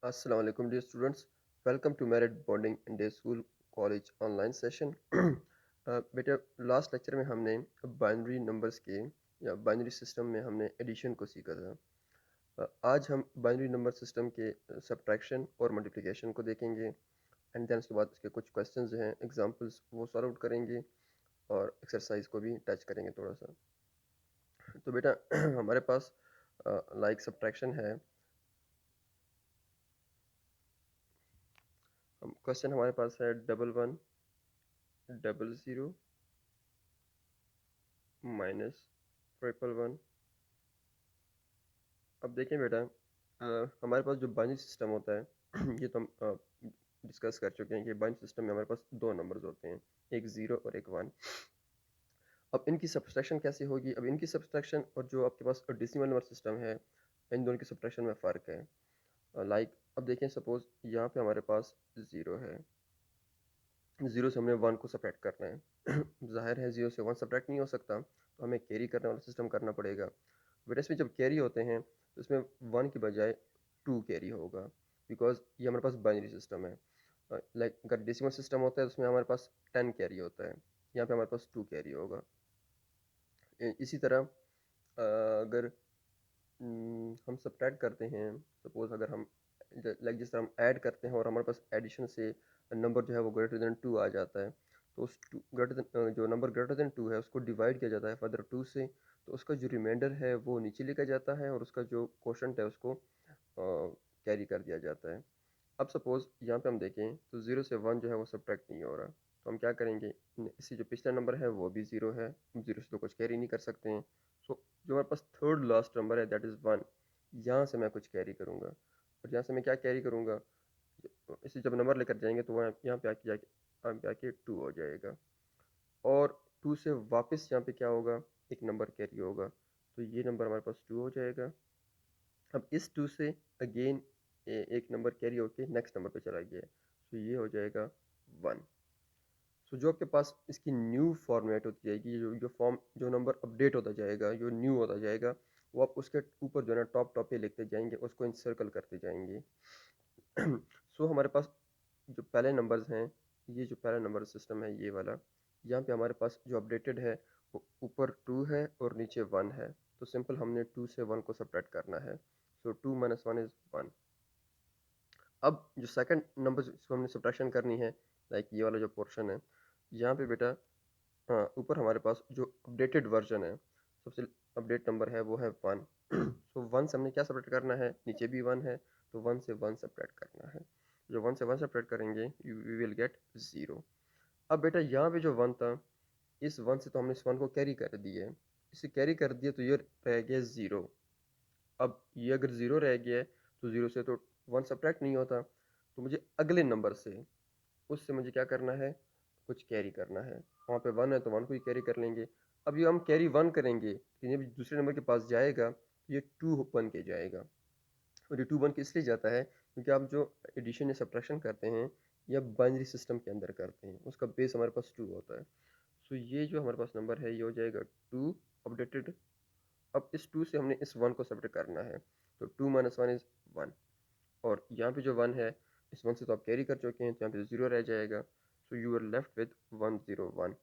Assalamu alaikum dear students. Welcome to Merit Bonding in Day School College online session. बेटा last lecture में हमने binary numbers के या binary system में हमने एडिशन को सीखा था। आज हम बाइनरी नंबर सिस्टम के सब्ट्रैक्शन और मल्टीप्लिकेशन को देखेंगे एंड देन उसके बाद उसके कुछ क्वेश्चंस जो हैं एग्जांपल्स वो सॉल्व आउट करेंगे और एक्सरसाइज को भी टच करेंगे थोड़ा सा। तो बेटा हमारे पास लाइक सब्ट्रैक्शन है। क्वेश्चन हमारे पास है 1100 माइनस 111। अब देखें बेटा, हमारे पास जो बाइनरी सिस्टम होता है ये तो हम डिस्कस कर चुके हैं कि बाइनरी सिस्टम में हमारे पास दो नंबर्स होते हैं, एक ज़ीरो और एक वन। अब इनकी सब्ट्रैक्शन कैसे होगी? अब इनकी सब्ट्रैक्शन और जो आपके पास डेसिमल नंबर सिस्टम है, इन दोनों की सब्ट्रैक्शन में फ़र्क है। लाइक अब देखें, सपोज यहाँ पे हमारे पास ज़ीरो है, ज़ीरो से हमने वन को सब्ट्रैक्ट करना है। जाहिर है ज़ीरो से वन सब्ट्रैक्ट नहीं हो सकता, तो हमें कैरी करने वाला सिस्टम करना पड़ेगा। बट इसमें जब कैरी होते हैं तो इसमें वन की बजाय टू कैरी होगा, बिकॉज ये हमारे पास बाइनरी सिस्टम है। लाइक अगर डेसिमल सिस्टम होता है तो उसमें हमारे पास 10 कैरी होता है, यहाँ पे हमारे पास 2 कैरी होगा। इसी तरह अगर हम सब्ट्रैक्ट करते हैं, सपोज अगर हम लाइक जिस तरह हम ऐड करते हैं और हमारे पास एडिशन से नंबर जो है वो ग्रेटर देन टू आ जाता है, तो उस टू ग्रेटर देन जो नंबर ग्रेटर देन टू है उसको डिवाइड किया जाता है फर्दर टू से, तो उसका जो रिमाइंडर है वो नीचे लिखा जाता है और उसका जो क्वोशंट है उसको कैरी कर दिया जाता है। अब सपोज यहाँ पे हम देखें तो ज़ीरो से वन जो है वो सब्ट्रैक्ट नहीं हो रहा, तो हम क्या करेंगे, इससे जो पिछला नंबर है वो भी ज़ीरो है, ज़ीरो से तो कुछ कैरी नहीं कर सकते हैं। सो जो हमारे पास थर्ड लास्ट नंबर है दैट इज़ वन, यहाँ से मैं कुछ कैरी करूँगा, और यहाँ से मैं क्या कैरी करूँगा, इसे जब नंबर लेकर जाएंगे तो वहाँ यहाँ पे आके जाके यहाँ पे आके टू हो जाएगा, और टू से वापस यहाँ पे क्या होगा, एक नंबर कैरी होगा, तो ये नंबर हमारे पास टू हो जाएगा। अब इस टू से अगेन एक नंबर कैरी होके नेक्स्ट नंबर पे चला गया है, तो ये हो जाएगा वन। सो जो आपके पास इसकी न्यू फॉर्मेट होती जाएगी, जो फॉर्म जो नंबर अपडेट होता जाएगा, जो न्यू होता जाएगा, वो आप उसके ऊपर जो है ना टॉप टॉप पे लिखते जाएंगे, उसको इंसर्कल करते जाएंगे। सो हमारे पास जो पहले नंबर्स हैं, ये जो पहला नंबर सिस्टम है ये वाला, यहाँ पे हमारे पास जो अपडेटेड है वो ऊपर टू है और नीचे वन है, तो सिंपल हमने टू से वन को सब्ट्रैक्ट करना है। So two minus one is one. अब जो सेकंड नंबर जिसको हमने सब्ट्रैक्शन करनी है, लाइक ये वाला जो पोर्शन है, यहाँ पे बेटा हाँ ऊपर हमारे पास जो अपडेटेड वर्जन है, सबसे अपडेट नंबर है वो है वन। सो वन से हमने क्या सब्ट्रैक्ट करना है, नीचे भी वन है तो वन से वन सब्ट्रैक्ट करना है। जो वन से वन सब्ट्रैक्ट करेंगे वी विल गेट ज़ीरो। अब बेटा यहाँ पे जो वन था, इस वन से तो हमने इस वन को कैरी कर दिए, इसे कैरी कर दिया तो ये रह गया ज़ीरो। अब ये अगर ज़ीरो रह गया है तो ज़ीरो से तो वन सब्ट्रैक्ट नहीं होता, तो मुझे अगले नंबर से उससे मुझे क्या करना है, कुछ कैरी करना है। वहाँ पे वन है तो वन को ही कैरी कर लेंगे। अब ये हम कैरी वन करेंगे लेकिन ये भी दूसरे नंबर के पास जाएगा तो ये टू बन के जाएगा, और ये टू बन के इसलिए जाता है क्योंकि आप जो एडिशन या सब्ट्रैक्शन करते हैं या बाइनरी सिस्टम के अंदर करते हैं, उसका बेस हमारे पास टू होता है। सो ये जो हमारे पास नंबर है ये हो जाएगा टू अपडेटेड। अब इस टू से हमने इस वन को सब्ट्रैक्ट करना है, तो two minus one is one, और यहाँ पे जो वन है इस वन से तो आप कैरी कर चुके हैं तो यहाँ पे ज़ीरो रह जाएगा। So you are left with 101,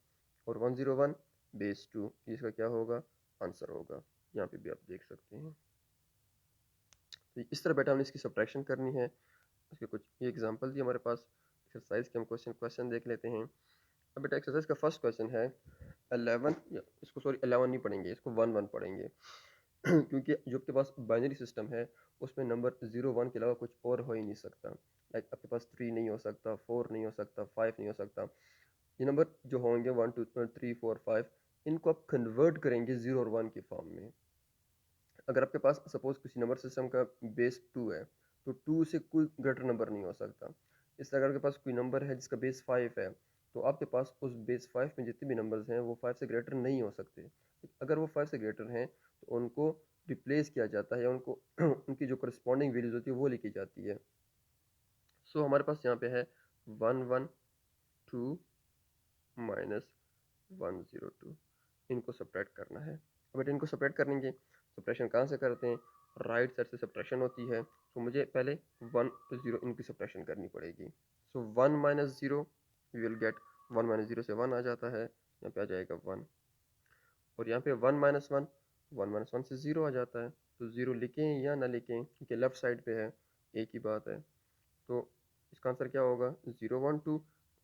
और 101 बेस टू इसका क्या होगा, आंसर होगा। यहाँ पे भी आप देख सकते हैं। तो इस तरह बेटा हमने इसकी सब्ट्रैक्शन करनी है। उसके कुछ ये एग्जांपल दिए हमारे पास एक्सरसाइज के, हम क्वेश्चन देख लेते हैं। अब बेटा एक्सरसाइज का फर्स्ट क्वेश्चन है 11, या इसको सॉरी 11 नहीं पढ़ेंगे, इसको 1 1 पढ़ेंगे। क्योंकि जो आपके पास बाइनरी सिस्टम है उसमें नंबर ज़ीरो वन के अलावा कुछ और हो ही नहीं सकता। लाइक आपके पास थ्री नहीं हो सकता, फोर नहीं हो सकता, फाइव नहीं हो सकता। ये नंबर जो होंगे one two three four five, इनको आप कन्वर्ट करेंगे ज़ीरो और वन के फॉर्म में। अगर आपके पास सपोज किसी नंबर सिस्टम का बेस टू है तो टू से कोई ग्रेटर नंबर नहीं हो सकता। इस तरह अगर आपके पास कोई नंबर है जिसका बेस फाइव है तो आपके पास उस बेस फाइव में जितने भी नंबर्स हैं वो फाइव से ग्रेटर नहीं हो सकते। अगर वो फाइव से ग्रेटर हैं तो उनको रिप्लेस किया जाता है या उनको उनकी जो करस्पॉन्डिंग वैल्यूज होती है वो लिखी जाती है। सो हमारे पास यहाँ पे है वन वन टू माइनस 102, इनको सब्ट्रैक्ट करना है। अब बेटा इनको सब्ट्रैक्ट करेंगे, सब्ट्रैक्शन कहाँ से करते हैं, राइट साइड से सब्ट्रैक्शन होती है, तो मुझे पहले 1 तो 0 इनकी सब्ट्रैक्शन करनी पड़ेगी। सो 1 minus 0 you will get 1 minus 0 से 1 आ जाता है, यहाँ पे आ जाएगा 1। और यहाँ पे 1 माइनस 1, 1 माइनस 1 से 0 आ जाता है। तो 0 लिखें या ना लिखें क्योंकि लेफ्ट साइड पे है, एक ही बात है। तो इसका आंसर क्या होगा 0 1 2।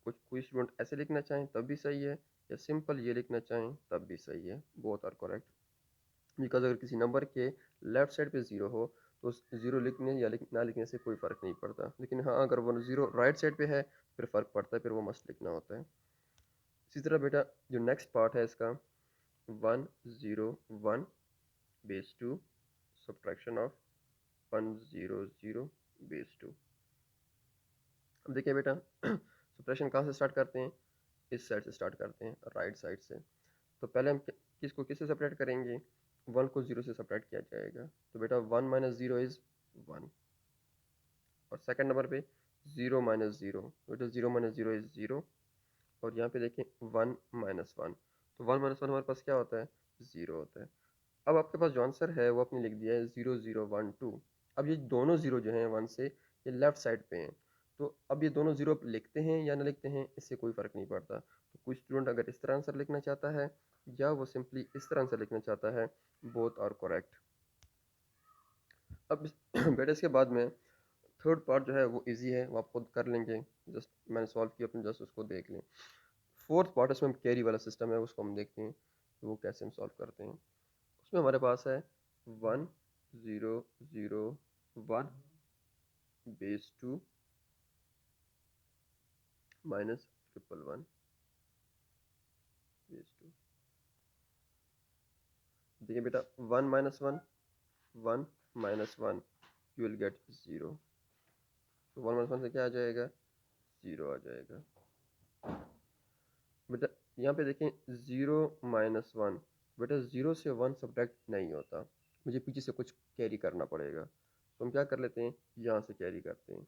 कुछ कोई स्टूडेंट ऐसे लिखना चाहें तब भी सही है, या सिंपल ये लिखना चाहें तब भी सही है, बोथ आर करेक्ट। बिकॉज अगर किसी नंबर के लेफ्ट साइड पे 0 हो तो 0 लिखने या ना लिखने से कोई फ़र्क नहीं पड़ता, लेकिन हाँ अगर वो 0 राइट साइड पे है फिर फ़र्क पड़ता है, फिर वो मस्ट लिखना होता है। इसी तरह बेटा जो नेक्स्ट पार्ट है इसका 1 0 1 बेस 2 सब्ट्रैक्शन ऑफ 1 0 0 बेस 2। अब देखिए बेटा सब्ट्रैक्शन कहाँ से स्टार्ट करते हैं, इस साइड से स्टार्ट करते हैं, राइट साइड से। तो पहले हम किसको किससे सेपरेट करेंगे, 1 को 0 से सेपरेट किया जाएगा। तो बेटा 1 माइनस 0 इज़ 1। और सेकंड नंबर पे 0 माइनस 0, बेटा 0 माइनस 0 इज़ 0। और यहाँ पे देखें 1 माइनस 1, तो 1 माइनस 1 हमारे पास क्या होता है, 0 होता है। अब आपके पास जो आंसर है वो आपने लिख दिया है 0 0 1 2। अब ये दोनों जीरो जो हैं 1 से, ये लेफ्ट साइड पे हैं। तो अब ये दोनों जीरो लिखते हैं या ना लिखते हैं इससे कोई फ़र्क नहीं पड़ता। तो कोई स्टूडेंट अगर इस तरह आंसर लिखना चाहता है या वो सिंपली इस तरह आंसर लिखना चाहता है, बोथ आर करेक्ट। अब बेटा इसके बाद में थर्ड पार्ट जो है वो इजी है, वो आप खुद कर लेंगे, जस्ट मैंने सॉल्व किया, अपने जस्ट उसको देख लें। फोर्थ पार्ट इसमें कैरी वाला सिस्टम है, उसको हम देखते हैं कि वो कैसे हम सॉल्व करते हैं। उसमें हमारे पास है 1 0 0 1 बेस 2 माइनस 1 1 बेस 2। देखिए बेटा 1 minus 1 1 minus 1 you will get 0। तो 1 माइनस 1 से क्या आ जाएगा, 0 आ जाएगा। बेटा यहाँ पे देखें 0 माइनस 1, बेटा 0 से 1 सब्ट्रैक्ट नहीं होता, मुझे पीछे से कुछ कैरी करना पड़ेगा। तो हम क्या कर लेते हैं, यहाँ से कैरी करते हैं।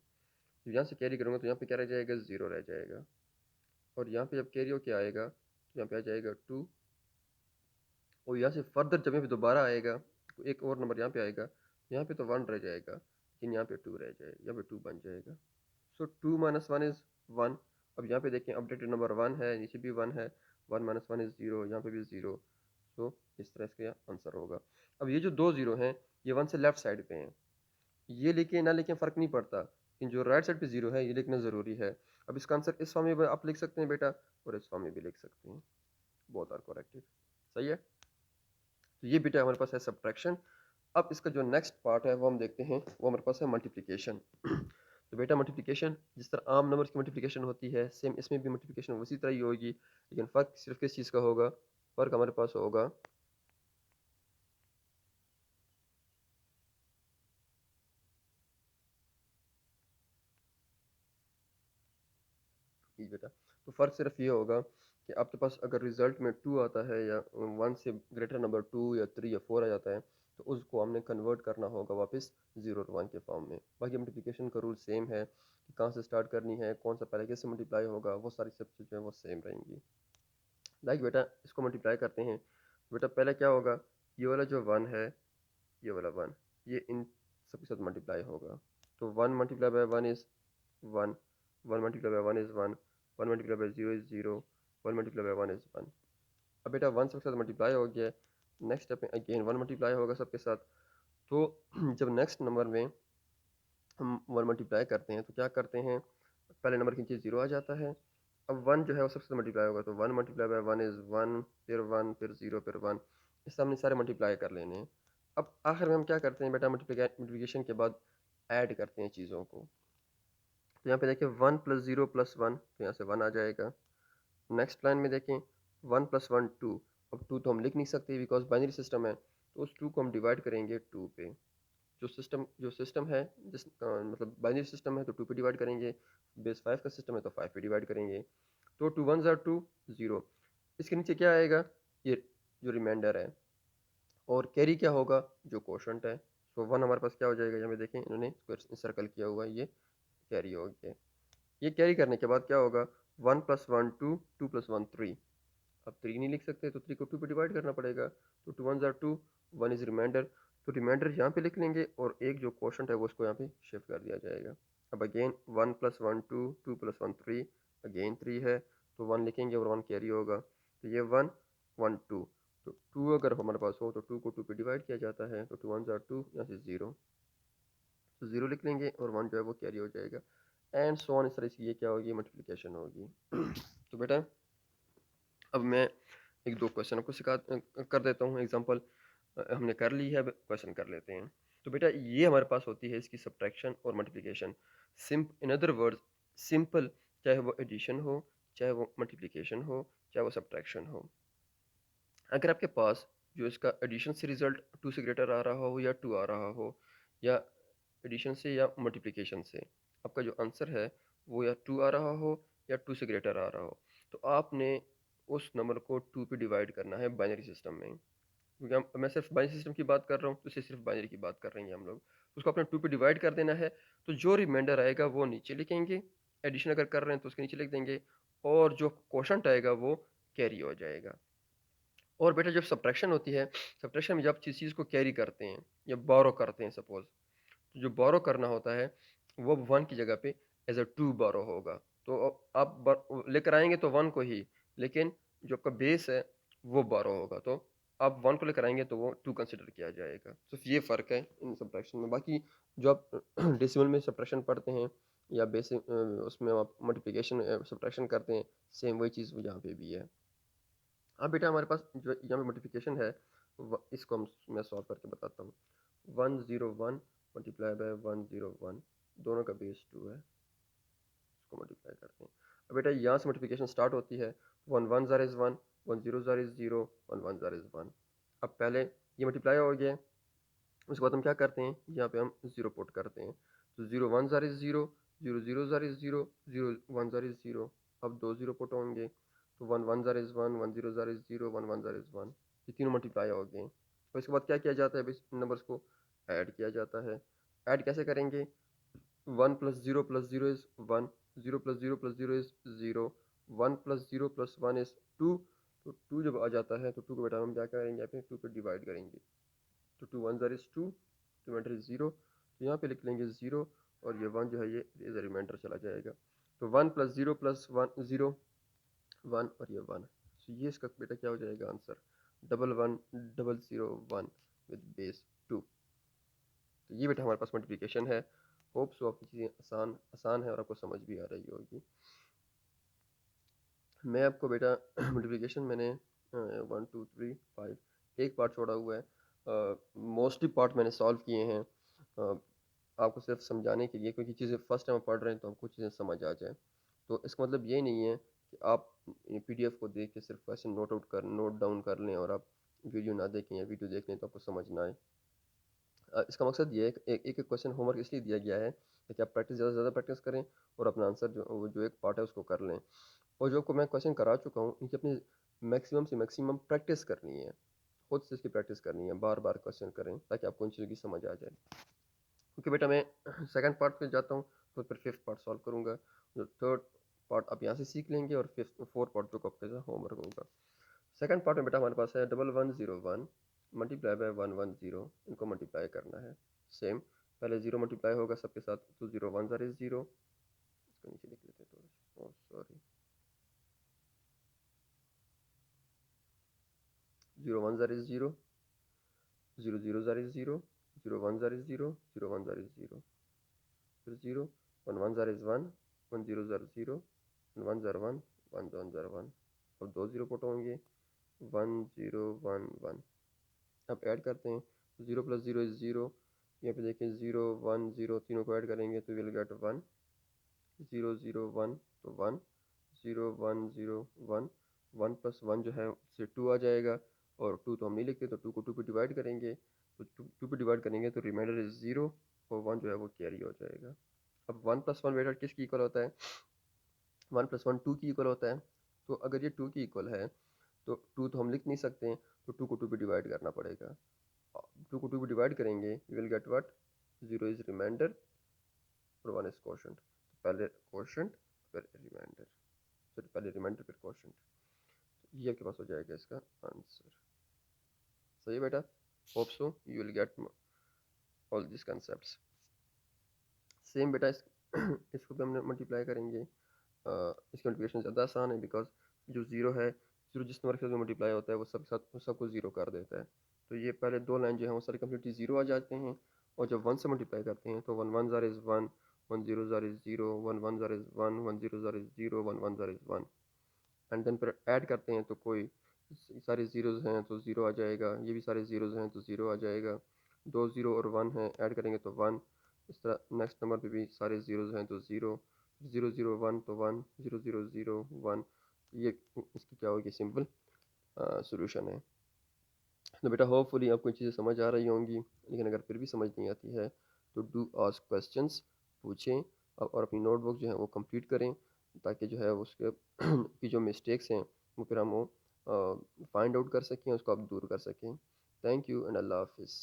तो यहाँ से कैरी करूँगा तो यहाँ पे क्या रह जाएगा, 0 रह जाएगा। और यहाँ पे जब कैरी होके आएगा तो यहाँ पे आ जाएगा 2। और यहाँ से फर्दर जब यहाँ पे दोबारा आएगा तो एक और नंबर यहाँ पे आएगा, यहाँ पे तो 1 रह जाएगा, लेकिन यहाँ पे 2 रह जाएगा, यहाँ पे 2 बन जाएगा। सो 2 माइनस 1 इज़ 1। अब यहाँ पे देखें अपडेटेड नंबर 1 है, नीचे भी 1 है, 1 माइनस 1 इज़ 0, यहाँ पे भी 0। सो इस तरह इसका आंसर होगा। अब ये जो दो जीरो हैं ये 1 से लेफ्ट साइड पे हैं, ये लिखे ना लिखें फ़र्क नहीं पड़ता, लेकिन जो राइट साइड पे 0 है ये लिखना ज़रूरी है। अब इसका आंसर इस फॉर्म में भी आप लिख सकते हैं बेटा, और इस फॉर्म में भी लिख सकते हैं, बोथ आर करेक्टेड। सही है। तो ये बेटा हमारे पास है सब्ट्रैक्शन। अब इसका जो नेक्स्ट पार्ट है वो हम देखते हैं, वो हमारे पास है मल्टीप्लिकेशन। तो बेटा मल्टीप्लिकेशन जिस तरह आम नंबर्स की मल्टीप्लिकेशन होती है, सेम इसमें भी मल्टीप्लिकेशन उसी तरह ही होगी, लेकिन फ़र्क सिर्फ किस चीज़ का होगा, फ़र्क हमारे पास होगा जी बेटा, तो फ़र्क सिर्फ ये होगा कि आपके पास अगर रिज़ल्ट में 2 आता है या 1 से ग्रेटर नंबर 2 या 3 या 4 आ जाता है, तो उसको हमने कन्वर्ट करना होगा वापस 0 और 1 के फॉर्म में। बाकी मल्टीप्लिकेशन का रूल सेम है कि कहाँ से स्टार्ट करनी है, कौन सा पहले कैसे मल्टीप्लाई होगा, वो सारी सब चीज़ें वो सेम रहेंगी। लाइक बेटा इसको मल्टीप्लाई करते हैं, बेटा पहले क्या होगा, ये वाला जो 1 है, ये वाला 1, ये इन सबके साथ मल्टीप्लाई होगा। तो 1 multiply by 1 is 1, 1 multiply by 1 is 1, 1 multiply by 0 is 0, 1 multiply by 1 is 1। अब बेटा 1 सबके साथ मल्टीप्लाई हो गया, नेक्स्ट स्टेप में अगेन 1 मल्टीप्लाई होगा सबके साथ। तो जब नेक्स्ट नंबर में हम 1 मल्टीप्लाई करते हैं तो क्या करते हैं, पहले नंबर के नीचे 0 आ जाता है। अब 1 जो है वो सबसे साथ मल्टीप्लाई होगा, तो 1 मल्टीप्लाई बाय 1 इज़ 1, फिर 1 फिर 0 फिर 1, इस हमने सारे मल्टीप्लाई कर लेने हैं। अब आखिर में हम क्या करते हैं बेटा, मल्टीप्लिकेशन के बाद ऐड करते हैं चीज़ों को। तो यहाँ पे देखिए 1 प्लस 0 प्लस 1, तो यहाँ से 1 आ जाएगा। नेक्स्ट लाइन में देखें 1 प्लस 1 2, अब 2 तो हम लिख नहीं सकते बिकॉज बाइनरी सिस्टम है, तो उस 2 को हम डिवाइड करेंगे 2 पे। जो सिस्टम है मतलब बाइनरी सिस्टम है तो 2 पे डिवाइड करेंगे, बेस 5 का सिस्टम है तो 5 पे डिवाइड करेंगे। तो 2 1 2 0, इसके नीचे क्या आएगा, ये जो रिमाइंडर है, और कैरी क्या होगा, जो क्वोशंट है। सो 1 हमारे पास क्या हो जाएगा, यहाँ पे देखें इन्होंने इसको सर्कल किया हुआ है, ये कैरी हो गया। ये कैरी करने के बाद क्या होगा, 1 प्लस 1 2, 2 प्लस 1 3। अब 3 नहीं लिख सकते तो 3 को 2 पे डिवाइड करना पड़ेगा, तो 2 1 2, 1 इज रिमाइंडर। तो रिमाइंडर यहाँ पे लिख लेंगे और एक जो क्वोशंट है वो उसको यहाँ पे शिफ्ट कर दिया जाएगा। अब अगेन 1 + 1 2, 2 + 1 3, अगेन 3 है तो 1 लिखेंगे और 1 कैरी होगा, तो ये 1 1 2, तो 2 अगर हमारे पास हो तो 2 को 2 पे डिवाइड किया जाता है, तो 2 1 2, यहाँ से 0, तो 0 लिख लेंगे और 1 जो है वो कैरी हो जाएगा, एंड सो ऑन। इस तरह से ये क्या होगी, मल्टीप्लिकेशन होगी। तो बेटा अब मैं एक दो क्वेश्चन आपको कर देता हूँ एग्जांपल। हमने कर ली है, अब क्वेश्चन कर लेते हैं। तो बेटा ये हमारे पास होती है इसकी सब्ट्रैक्शन और multiplication. In other words simple, चाहे वो एडिशन हो, चाहे वो मल्टीप्लिकेशन हो, चाहे वो सब्ट्रैक्शन हो। अगर आपके पास जो इसका एडिशन से रिजल्ट 2 से ग्रेटर आ रहा हो या 2 आ रहा हो, या एडिशन से या मल्टीप्लिकेशन से आपका जो आंसर है वो या 2 आ रहा हो या 2 से ग्रेटर आ रहा हो, तो आपने उस नंबर को 2 पे डिवाइड करना है बाइनरी सिस्टम में। क्योंकि मैं सिर्फ बाइनरी सिस्टम की बात कर रहा हूँ, तो इसे सिर्फ बाइनरी की बात कर रहे हैं हम लोग। उसको अपने 2 पे डिवाइड कर देना है, तो जो रिमाइंडर आएगा वो नीचे लिखेंगे, एडिशन अगर कर रहे हैं तो उसके नीचे लिख देंगे, और जो क्वोशंट आएगा वो कैरी हो जाएगा। और बेटा जब सब्ट्रैक्शन होती है, सब्ट्रैक्शन में जब चीज़ को कैरी करते हैं या बोरो करते हैं सपोज, तो जो बोरो करना होता है वो 1 की जगह पे एज अ 2 बोरो होगा। तो आप लेकर आएंगे तो 1 को ही, लेकिन जो आपका बेस है वो बोरो होगा, तो आप 1 को लेकर आएंगे तो वो 2 कंसिडर किया जाएगा। सिर्फ ये फ़र्क है इन सब्ट्रैक्शन में। बाकी जो आप डेसिमल में सब्ट्रैक्शन पढ़ते हैं या बेसिक उसमें आप मल्टीप्लिकेशन सब्ट्रैक्शन करते हैं, सेम वही चीज़ वो यहाँ पे भी है। अब बेटा हमारे पास जो यहाँ पे मल्टीप्लिकेशन है, इसको मैं सॉल्व करके बताता हूँ। 101 मल्टीप्लाई बाय 101, दोनों का बेस 2 है, इसको मल्टीप्लाई करते हैं। अब बेटा यहाँ से मल्टीप्लिकेशन स्टार्ट होती है। 1 1 ज़ार is 1, 1 0 tsar is 0, 1 1 tsar is 1। अब पहले ये मल्टीप्लाई हो गया, उसके बाद हम क्या करते हैं, यहाँ पे हम 0 पुट करते हैं, तो 0 1 ज़ार is 0, 0 0 tsar is 0, 0 1 tsar is 0। अब दो 0 पुट होंगे, तो 1 1 ज़ार is 1, 1 0 tsar is 0, 1 1 tsar is 1। ये तीनों मल्टीप्लाई हो गए। और इसके बाद क्या किया जाता है, नंबर्स को ऐड किया जाता है। ऐड कैसे करेंगे, 1 + 0 + 0 इज़ 1, 0 + 0 + 0 इज़ 0, 1 + 0 + 1 इज़ 2। तो 2 जब आ जाता है तो 2 को बेटा हम क्या करेंगे, यहाँ पे 2 पे डिवाइड करेंगे, तो 2 1 ज़ार इज़ 2, रिमाइंडर इज़ 0, तो यहाँ पे लिख लेंगे 0, और ये 1 जो है ये एज अ रिमाइंडर चला जाएगा। तो 1 + 0 + 1 0, 1 और ये 1, तो ये इसका बेटा क्या हो जाएगा आंसर, 1 1 0 0 1 विद बेस 2। तो ये बेटा हमारे पास मल्टीप्लिकेशन है। होप सो आपकी चीज़ें आसान आसान है और आपको समझ भी आ रही होगी। मैं आपको बेटा मल्टीप्लिकेशन मैंने 1 2 3 5 एक पार्ट छोड़ा हुआ है, मोस्टली पार्ट मैंने सॉल्व किए हैं, आपको सिर्फ समझाने के लिए, क्योंकि चीज़ें फर्स्ट टाइम पढ़ रहे हैं तो हमको चीज़ें समझ आ जाए। तो इसका मतलब ये नहीं है कि आप पीडीएफ को देख के सिर्फ क्वेश्चन नोट डाउन कर लें और आप वीडियो ना देखें या वीडियो देख लें तो आपको समझ ना आए। इसका मकसद ये है कि एक क्वेश्चन होमवर्क इसलिए दिया गया है ताकि आप ज़्यादा से ज़्यादा प्रैक्टिस करें और अपना आंसर जो एक पार्ट है उसको कर लें। और जो को मैं क्वेश्चन करा चुका हूँ इनकी अपनी मैक्सिमम से मैक्सिमम प्रैक्टिस करनी है, खुद से इसकी प्रैक्टिस करनी है, बार बार क्वेश्चन करें ताकि आपको इन चीज़ों की समझ आ जाए। क्योंकि बेटा मैं सेकंड पार्ट पे जाता हूँ तो फिर फिफ्थ पार्ट सॉल्व करूँगा, जो थर्ड पार्ट आप यहाँ से सीख लेंगे, और फिफ्थ फोर्थ पार्ट जो आपके साथ होमवर्क होगा। सेकंड पार्ट में बेटा हमारे पास है 1101 मल्टीप्लाई बाय 110, इनको मल्टीप्लाई करना है। सेम पहले 0 मल्टीप्लाई होगा सबके साथ, तो 0 1 ज़ार इज़ 0, इसको नीचे लिख लेते हैं थोड़ा, oh sorry, 0 1 tsar is 0, 0 0 tsar is 0, 0 1 tsar is 0, 0 1 tsar is 0, फिर 0 1 1 ज़ार इज़ 1, 1 0 ज़ार 0, 1 1 ज़ार 1, 1 1 ज़ार 1। अब दो 0 पुट होंगे, 1 0 1 1। अब ऐड करते हैं, 0 + 0 इज़ 0, यहाँ पे देखें 0 1 0, तीनों को ऐड करेंगे तो विल गेट 1, 0 0 1 तो 1, 0 1 0 1, 1 + 1 जो है उससे 2 आ जाएगा, और 2 तो हम नहीं लिखते तो 2 को 2 पे डिवाइड करेंगे, तो 2 पे डिवाइड करेंगे तो रिमाइंडर इज़ 0, और 1 जो है वो कैरी हो जाएगा। अब 1 + 1 बेटा किसकी इक्वल होता है, 1 + 1 2 की इक्वल होता है। तो अगर ये 2 की इक्वल है तो 2 तो हम लिख नहीं सकते हैं, तो 2 को 2 पे डिवाइड करना पड़ेगा। 2 को 2 पे डिवाइड करेंगे, we will get what, 0 is remainder और 1 इज क्वोशंट। पहले क्वोशंट फिर रिमाइंडर, फिर पहले रिमाइंडर फिर क्वोशंट, ये आपके पास हो जाएगा इसका आंसर। सही है बेटा, hope so you will get all this concepts. Same बेटा इसको भी हमने मल्टीप्लाई करेंगे। इसकी मल्टीप्लिकेशन ज़्यादा आसान है बिकॉज जो ज़ीरो है, ज़ीरो जिस नंबर के साथ मल्टीप्लाई होता है वो सब साथ सबको ज़ीरो कर देता है। तो ये पहले दो लाइन जो है वो सारे कम्प्लीटली ज़ीरो आ जाते हैं, और जब वन से मल्टीप्लाई करते हैं तो वन वन ज़ार इज़ वन, वन ज़ीरो ज़ार इज़ ज़ीरो, वन वन ज़ार इज़ वन, वन ज़ीरो ज़ार इज़ ज़ीरो, वन वन ज़ार इज़ वन। एंड देन फिर ऐड करते हैं तो कोई सारे ज़ीरोज़ हैं तो ज़ीरो आ जाएगा, ये भी सारे ज़ीरोज़ हैं तो ज़ीरो आ जाएगा, दो ज़ीरो और वन है ऐड करेंगे तो वन। इस तरह नेक्स्ट नंबर पे भी सारे ज़ीरोज़ हैं तो ज़ीरो, ज़ीरो ज़ीरो वन तो one, zero zero zero one. ये इसकी क्या होगी, सिंपल सॉल्यूशन है। तो बेटा होपफुली आपको ये चीज़ें समझ आ रही होंगी, लेकिन अगर फिर भी समझ नहीं आती है तो डू आस्क क्वेश्चंस, पूछें और अपनी नोटबुक जो है वो कंप्लीट करें, ताकि जो है उसके की जो मिस्टेक्स हैं वो फिर हम वो फाइंड आउट कर सकें, उसको आप दूर कर सकें। थैंक यू एंड अल्लाह हाफिज़।